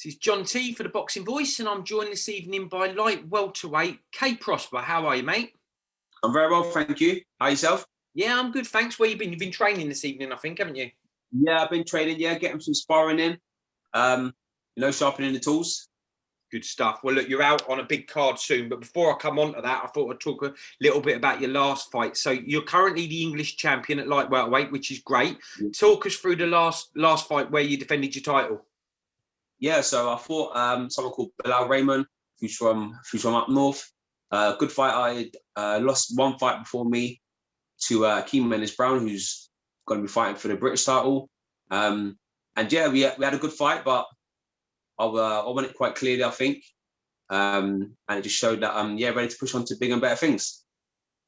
This is John T for the Boxing Voice, and I'm joined this evening by light welterweight K Prospere. How are you, mate? I'm very well, thank you. How yourself? Yeah, I'm good, thanks. Where you been? You've been training this evening, I think, haven't you? Yeah, I've been training. Yeah, getting some sparring in. Sharpening the tools. Good stuff. Well, look, you're out on a big card soon, but before I come on to that, I thought I'd talk a little bit about your last fight. So you're currently the English champion at light welterweight, which is great. Talk us through the last fight where you defended your title. Yeah, so I fought someone called Bilal Raymond, who's from up north. Good fight. I lost one fight before me to Keem Menes-Brown, who's going to be fighting for the British title. And yeah, we had a good fight, but I won it quite clearly, I think. And it just showed that I'm ready to push on to bigger and better things.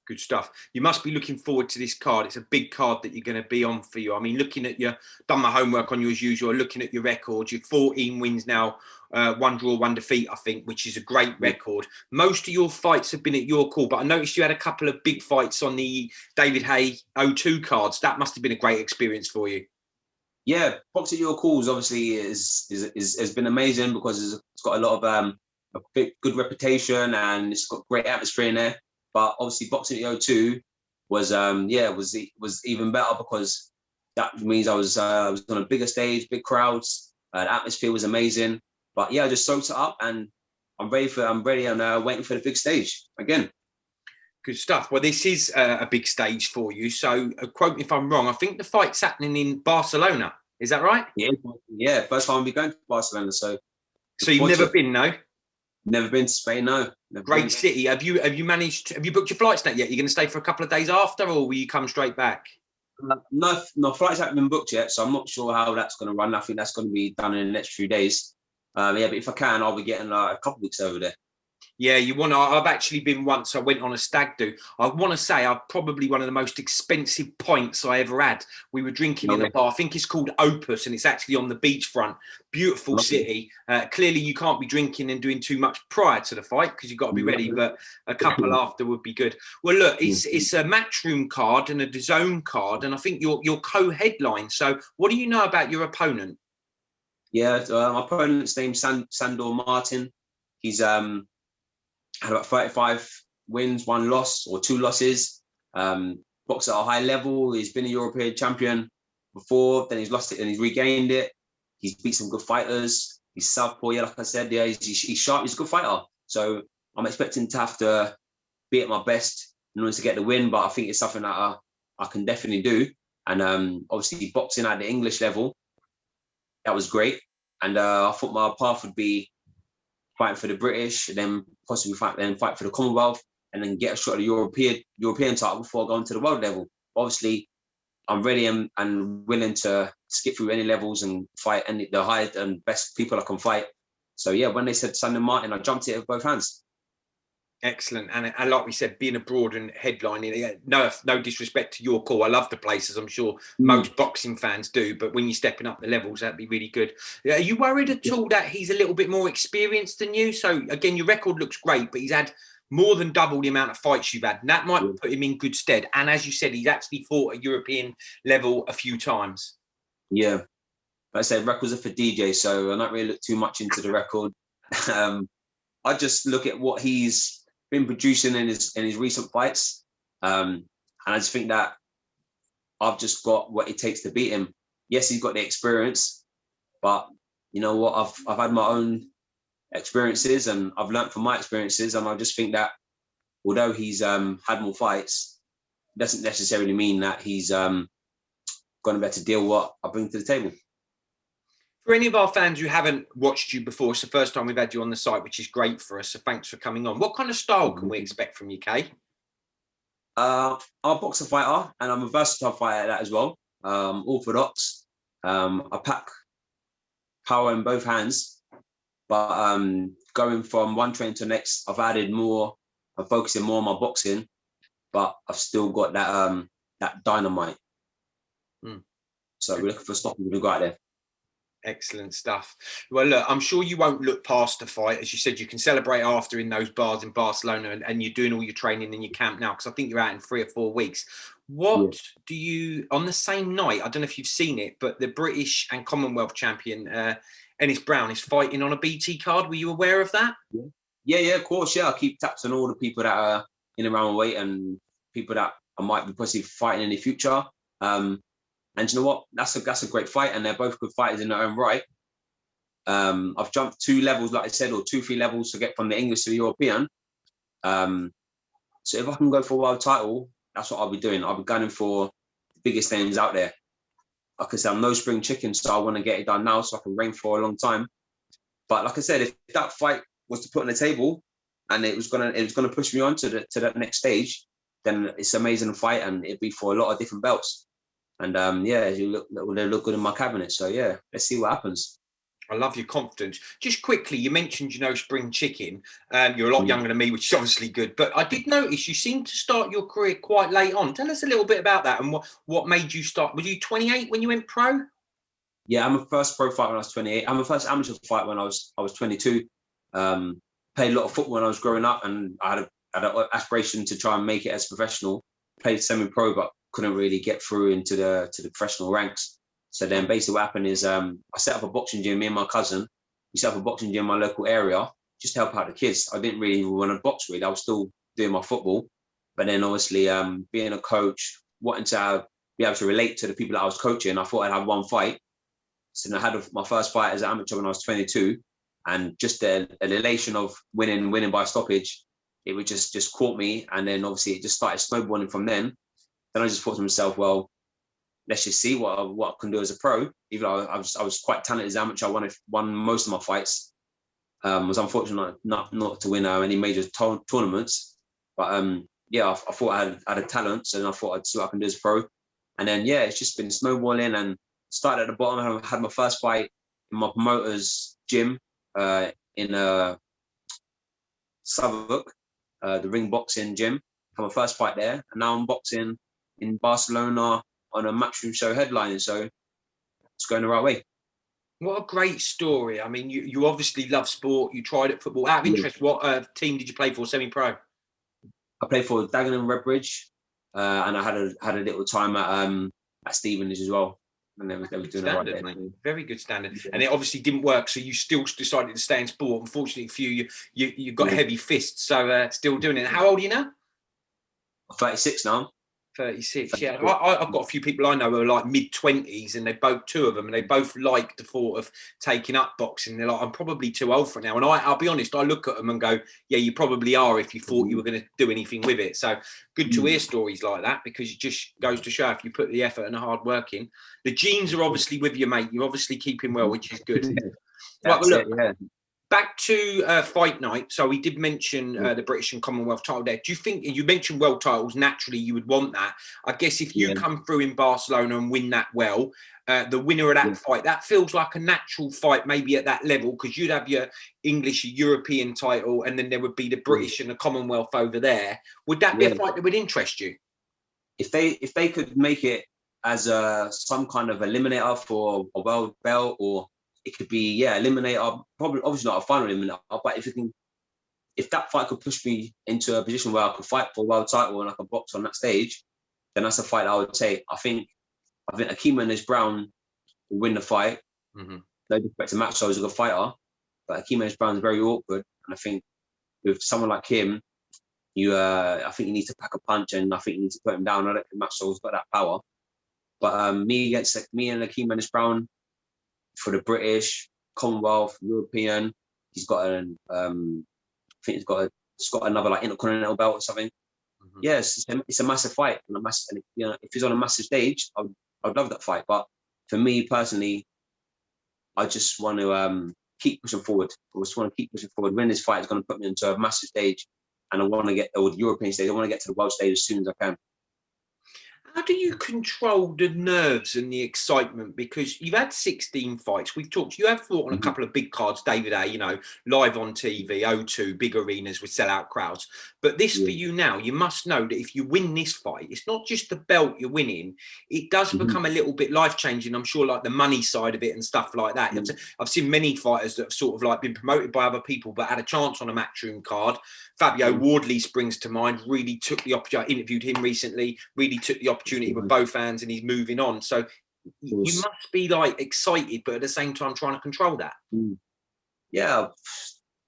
Good stuff. You must be looking forward to this card. It's a big card that you're going to be on for you. I mean, looking at done my homework on you as usual, looking at your record, you've 14 wins now, 1 draw, 1 defeat, I think, which is a great record. Most of your fights have been at your call, but I noticed you had a couple of big fights on the David Haye 02 cards. That must have been a great experience for you. Yeah, boxing at your calls obviously has been amazing because it's got a lot of a good reputation and it's got great atmosphere in there. But obviously, boxing at 02 was even better because that means I was on a bigger stage, big crowds. The atmosphere was amazing. But yeah, I just soaked it up, and I'm ready and waiting for the big stage again. Good stuff. Well, this is a big stage for you. So, quote me if I'm wrong. I think the fight's happening in Barcelona. Is that right? Yeah. First time I'll be going to Barcelona. So you've never been, no? Never been to Spain, no. Great city. Have you booked your flights yet? You're going to stay for a couple of days after, or will you come straight back? No, flights haven't been booked yet, so I'm not sure how that's going to run. I think that's going to be done in the next few days. But if I can, I'll be getting a couple of weeks over there. Yeah, I've actually been once. I went on a stag do. I want to say I'm probably one of the most expensive pints I ever had. We were drinking in a bar. I think it's called Opus, and it's actually on the beachfront. Beautiful city. Clearly, you can't be drinking and doing too much prior to the fight because you've got to be ready. But a couple after would be good. Well, look, it's a Matchroom card and a Dazn card, and I think you're co-headline. So, what do you know about your opponent? Yeah, my opponent's name's Sandor Martin. He's had about 35 wins, 1 loss or 2 losses. Boxed at a high level. He's been a European champion before. Then he's lost it and he's regained it. He's beat some good fighters. He's southpaw. Yeah, like I said, yeah, he's sharp. He's a good fighter. So I'm expecting to have to be at my best in order to get the win. But I think it's something that I can definitely do. And obviously boxing at the English level, that was great. And I thought my path would be fighting for the British, and then possibly fight for the Commonwealth, and then get a shot at the European title before going to the world level. Obviously, I'm ready and willing to skip through any levels and fight the highest and best people I can fight. So yeah, when they said Sandor Martin, I jumped it with both hands. Excellent. And like we said, being abroad and headlining, no disrespect to your call. I love the place, as I'm sure most boxing fans do. But when you're stepping up the levels, that'd be really good. Are you worried at all that he's a little bit more experienced than you? So again, your record looks great, but he's had more than double the amount of fights you've had. And that might put him in good stead. And as you said, he's actually fought at European level a few times. Yeah. Like I said, records are for DJ, so I don't really look too much into the record. I just look at what he's been producing in his recent fights, and I just think that I've just got what it takes to beat him. Yes, he's got the experience, but you know what? I've had my own experiences and I've learned from my experiences, and I just think that although he's had more fights, it doesn't necessarily mean that he's going to be able to deal what I bring to the table. For any of our fans who haven't watched you before, it's the first time we've had you on the site, which is great for us. So thanks for coming on. What kind of style can we expect from you, Kay? I'm a boxer fighter, and I'm a versatile fighter at that as well. Orthodox. I pack power in both hands, but going from one training to the next, I've added more. I'm focusing more on my boxing, but I've still got that dynamite. So we're looking for stopping to go out there. Excellent stuff. Well, look, I'm sure you won't look past the fight. As you said, you can celebrate after in those bars in Barcelona, and you're doing all your training in your camp now, because I think you're out in 3 or 4 weeks. What do you, on the same night, I don't know if you've seen it, but the British and Commonwealth champion, Ennis Brown, is fighting on a BT card. Were you aware of that? Yeah, of course. Yeah, I keep tabs on all the people that are in around weight and people that I might be possibly fighting in the future. And you know what? That's a great fight, and they're both good fighters in their own right. I've jumped 2 levels, like I said, or 2-3 levels to get from the English to the European. So if I can go for a world title, that's what I'll be doing. I'll be gunning for the biggest names out there. Like I said, I'm no spring chicken, so I want to get it done now so I can reign for a long time. But like I said, if that fight was to put on the table and it was gonna push me on to that next stage, then it's an amazing fight, and it'd be for a lot of different belts. And they look good in my cabinet. So yeah, let's see what happens. I love your confidence. Just quickly, you mentioned, spring chicken. You're a lot younger than me, which is obviously good. But I did notice you seemed to start your career quite late on. Tell us a little bit about that, and what made you start. Were you 28 when you went pro? Yeah, I'm a first pro fight when I was 28. I'm a first amateur fight when I was 22. Played a lot of football when I was growing up, and I had an aspiration to try and make it as professional. Played semi-pro, but couldn't really get through into the professional ranks. So then basically what happened is I set up a boxing gym. Me and my cousin, we set up a boxing gym in my local area just to help out the kids. I didn't really want to box really. I was still doing my football. But then obviously being a coach, wanting to be able to relate to the people that I was coaching, I thought I'd have one fight. So then I had my first fight as an amateur when I was 22. And just the elation of winning by stoppage, it would just caught me. And then obviously it just started snowballing from then. Then I just thought to myself, well, let's just see what I can do as a pro. Even though I was quite talented as an amateur, I won most of my fights. Was unfortunate not to win any major tournaments. But I thought I had a talent, so then I thought I'd see what I can do as a pro. And then it's just been snowballing, and started at the bottom. I had my first fight in my promoter's gym in Southwark, the ring boxing gym. Had my first fight there, and now I'm boxing in Barcelona on a matchroom show headlining, so it's going the right way. What a great story. I mean, you obviously love sport. You tried at football. Out of interest, what team did you play for, semi-pro? I played for Dazn and Redbridge, and I had a little time at Stevenage as well. And they were doing standard, it right. Very good standard. And it obviously didn't work, so you still decided to stay in sport. Unfortunately for you got heavy fists, so still doing it. How old are you now? I'm 36 now. 36, yeah. I've got a few people I know who are like mid-20s, and two of them, and they both like the thought of taking up boxing. They're like, I'm probably too old for it now. And I'll be honest, I look at them and go, yeah, you probably are if you thought you were going to do anything with it. So good to hear stories like that, because it just goes to show if you put the effort and the hard work in. The genes are obviously with you, mate. You're obviously keeping well, which is good. Right, well, look, back to fight night. So we did mention the British and Commonwealth title there. Do you think, you mentioned world titles, naturally you would want that. I guess if you come through in Barcelona and win that well, the winner of that fight, that feels like a natural fight maybe at that level, because you'd have your English, your European title, and then there would be the British and the Commonwealth over there. Would that be a fight that would interest you? If they could make it as some kind of eliminator for a world belt, or it could be, eliminator, probably obviously not a final eliminator, but if that fight could push me into a position where I could fight for a world title and I could box on that stage, then that's a fight that I would take. I think Akeem Ennis Brown will win the fight. No disrespect to Max, he's a good fighter, but Akeem Ennis Brown is very awkward, and I think with someone like him, I think you need to pack a punch, and I think you need to put him down. I don't think Max has got that power. But me and Akeem Ennis Brown, for the British, Commonwealth, European, he's got I think he's got another like intercontinental belt or something. Yes, it's a massive fight, and if he's on a massive stage, I'd love that fight. But for me personally, I just want to keep pushing forward. I just want to keep pushing forward. Winning this fight is going to put me into a massive stage, and I want to get the European stage. I want to get to the world stage as soon as I can. How do you control the nerves and the excitement? Because you've had 16 fights. We've talked, you have fought on a couple of big cards, David A, you know, live on TV, O2, big arenas with sellout crowds. But this for you now, you must know that if you win this fight, it's not just the belt you're winning. It does become a little bit life-changing. I'm sure, like the money side of it and stuff like that. I've seen many fighters that have sort of like been promoted by other people, but had a chance on a Matchroom card. Fabio Wardley springs to mind, really took the opportunity. I interviewed him recently, really took the opportunity with both hands, and he's moving on. So you must be like excited, but at the same time trying to control that. Yeah.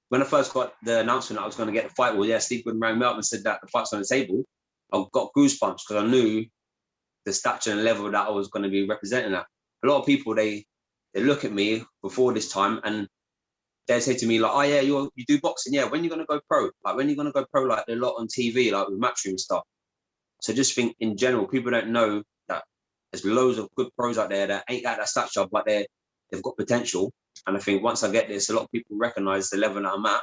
When I first got the announcement that I was going to get the fight, well, yeah, Steve Goodman rang me up and said that the fight's on the table. I got goosebumps because I knew the stature and level that I was going to be representing at. A lot of people, they look at me before this time and they say to me like, oh yeah, you do boxing, yeah. When are you gonna go pro? Like when are you gonna go pro? Like a lot on TV, like with Matchroom stuff. So just think in general, people don't know that there's loads of good pros out there that ain't at that stature, but they've got potential. And I think once I get this, a lot of people recognise the level that I'm at.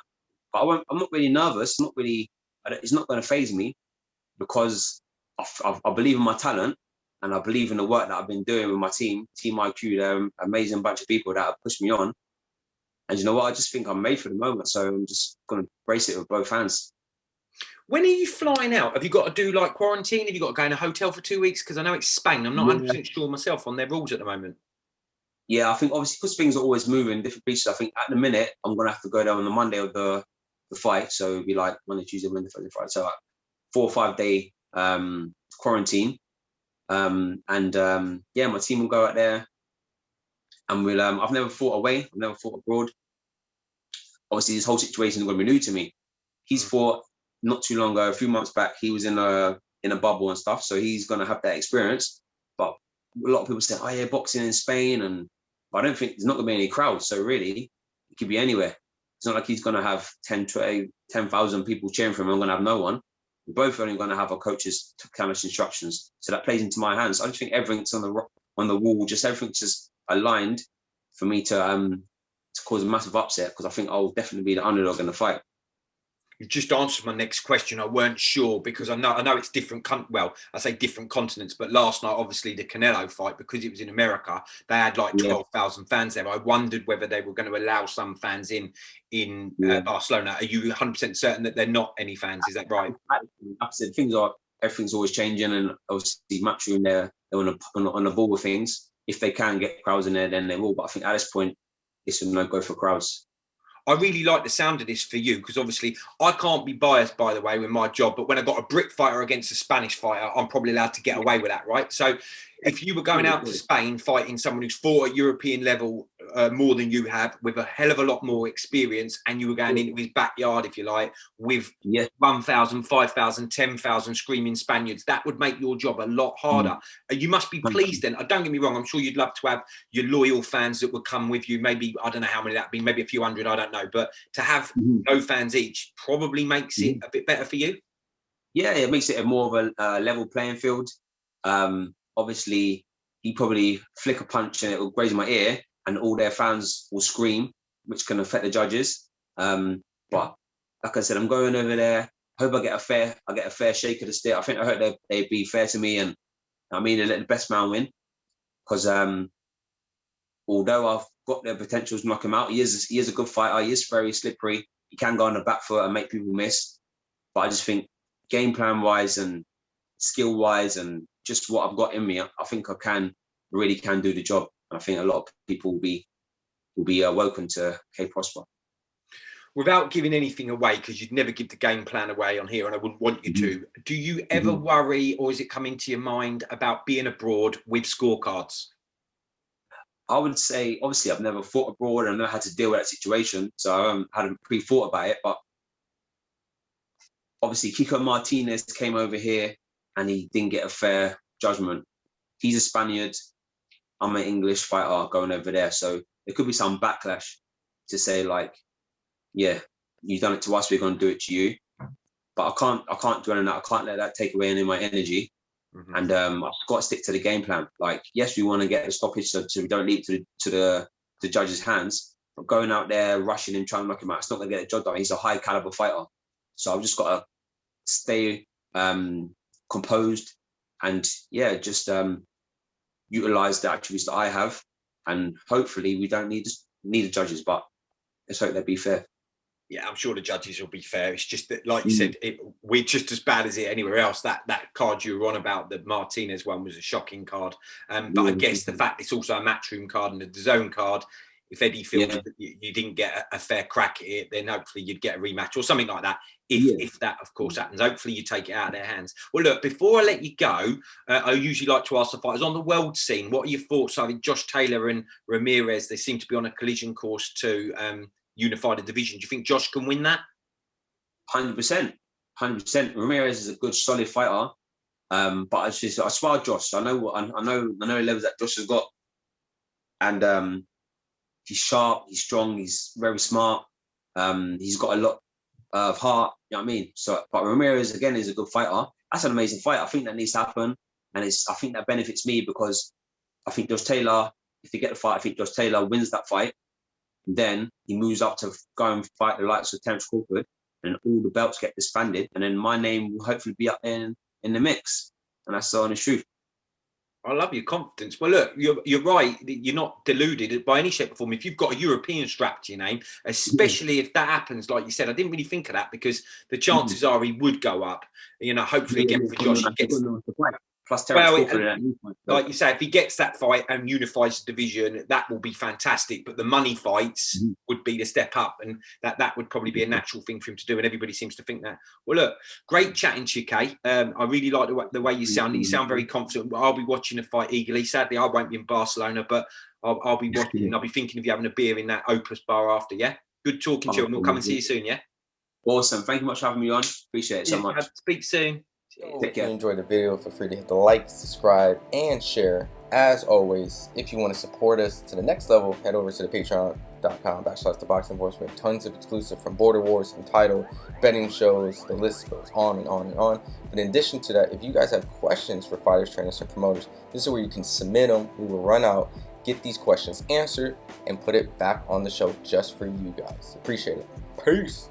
But I'm not really nervous. It's not going to faze me because I believe in my talent and I believe in the work that I've been doing with my team, Team IQ. They're an amazing bunch of people that have pushed me on. And you know what? I just think I'm made for the moment. So I'm just going to embrace it with both hands. When are you flying out? Have you got to do like quarantine? Have you got to go in a hotel for 2 weeks? Because I know it's Spain. I'm not 100% sure myself on their rules at the moment. Yeah, I think obviously because things are always moving, different pieces. I think at the minute, I'm going to have to go down on the Monday of the fight. So it'll be like Monday, Tuesday, Wednesday, Thursday, Friday. So like 4 or 5 day quarantine. Yeah, my team will go out there. And we'll, I've never fought away. I've never fought abroad. Obviously, this whole situation is going to be new to me. He's fought not too long ago, a few months back. He was in a bubble and stuff, so he's going to have that experience. But a lot of people say, "Oh yeah, boxing in Spain," and I don't think there's not going to be any crowds. So really, it could be anywhere. It's not like he's going to have 10,000 people cheering for him. I'm going to have no one. We're both only going to have our coaches to kind of instructions. So that plays into my hands. I just think everything's on the wall. Just everything's just aligned for me to cause a massive upset because I think I'll definitely be the underdog in the fight. You just answered my next question. I weren't sure because I know it's different. Well, I say different continents, but last night, obviously, the Canelo fight, because it was in America, they had like 12,000 fans there. I wondered whether they were going to allow some fans in Barcelona. Are you 100% certain that they're not any fans? Is that right? Like I said, everything's always changing, and obviously, Matchroom they're on the ball with things. If they can get crowds in there, then they will. But I think at this point, it's a no go for crowds. I really like the sound of this for you because obviously I can't be biased, by the way, with my job. But when I got a Brit fighter against a Spanish fighter, I'm probably allowed to get away with that, right? So if you were going out to Spain fighting someone who's fought at European level more than you have, with a hell of a lot more experience, and you were going into his backyard, if you like, with 1,000, 5,000, 10,000 screaming Spaniards, that would make your job a lot harder. You must be pleased then. Don't get me wrong. I'm sure you'd love to have your loyal fans that would come with you. Maybe, I don't know how many that'd be, maybe a few hundred, I don't know. But to have no fans each probably makes it a bit better for you. Yeah, it makes it a more of a level playing field. Obviously, he probably flick a punch and it will graze my ear, and all their fans will scream, which can affect the judges. But like I said, I'm going over there. I hope I get a fair shake of the stick. I hope they'd be fair to me, and I mean, they let the best man win. Because although I've got the potential to knock him out, he is a good fighter. He is very slippery. He can go on the back foot and make people miss. But I just think game plan wise and skill wise and just what I've got in me, I think I really can do the job. And I think a lot of people will be welcome to K Prosper. Without giving anything away, because you'd never give the game plan away on here, and I wouldn't want you to, do you ever worry, or is it come into your mind about being abroad with scorecards? I would say, obviously, I've never fought abroad and I know how to deal with that situation, so I hadn't pre-thought about it. But obviously, Kiko Martinez came over here and he didn't get a fair judgment. He's a Spaniard. I'm an English fighter going over there. So there could be some backlash to say like, yeah, you've done it to us, we're going to do it to you. But I can't dwell on that. I can't let that take away any of my energy. And I've got to stick to the game plan. Like, yes, we want to get a stoppage so we don't leave to the judge's hands. But going out there, rushing him, trying to knock him out, it's not going to get the job done. He's a high caliber fighter. So I've just got to stay composed and yeah, just utilize the attributes that I have, and hopefully we don't need the judges, but let's hope they be fair. Yeah, I'm sure the judges will be fair. It's just that, like you said, we're just as bad as it anywhere else. That card you were on about, the Martinez one, was a shocking card. But I guess the fact it's also a matchroom card and a Dazn card, if Eddie feels that you didn't get a fair crack at it, then hopefully you'd get a rematch or something like that. If that, of course, happens, hopefully you take it out of their hands. Well, look, before I let you go, I usually like to ask the fighters on the world scene, what are your thoughts? I think Josh Taylor and Ramirez, they seem to be on a collision course to unify the division. Do you think Josh can win that? 100%. Ramirez is a good, solid fighter. But I swear Josh. I know the levels that Josh has got, and he's sharp, he's strong, he's very smart. He's got a lot of heart. You know what I mean? So, but Ramirez again is a good fighter. That's an amazing fight. I think that needs to happen, and I think that benefits me, because I think Josh Taylor, if they get the fight, I think Josh Taylor wins that fight. Then he moves up to go and fight the likes of Terence Crawford, and all the belts get disbanded, and then my name will hopefully be up there in the mix. And that's the honest truth. I love your confidence. Well, look, you're right. You're not deluded by any shape or form. If you've got a European strap to your name, especially if that happens, like you said, I didn't really think of that, because the chances are he would go up. You know, hopefully again for Josh, he gets. Plus Terence Crawford. Like you say, if he gets that fight and unifies the division, that will be fantastic. But the money fights would be the step up, and that would probably be a natural thing for him to do. And everybody seems to think that. Well, look, great chatting to you, Kay. I really like the way you sound. You sound very confident. I'll be watching the fight eagerly. Sadly, I won't be in Barcelona, but I'll be watching. I'll be thinking of you having a beer in that Opus bar after. Yeah, good talking to you, and we'll come and see you soon. Yeah. Awesome. Thank you much for having me on. Appreciate it so much. Speak soon. If you enjoyed the video, feel free to hit the like, subscribe, and share. As always, if you want to support us to the next level, head over to the patreon.com/ThaBoxingVoice. We have tons of exclusive, from Border Wars, Untitled, betting shows, the list goes on and on and on. But in addition to that, if you guys have questions for fighters, trainers, and promoters, this is where you can submit them. We will run out, get these questions answered, and put it back on the show just for you guys. Appreciate it. Peace.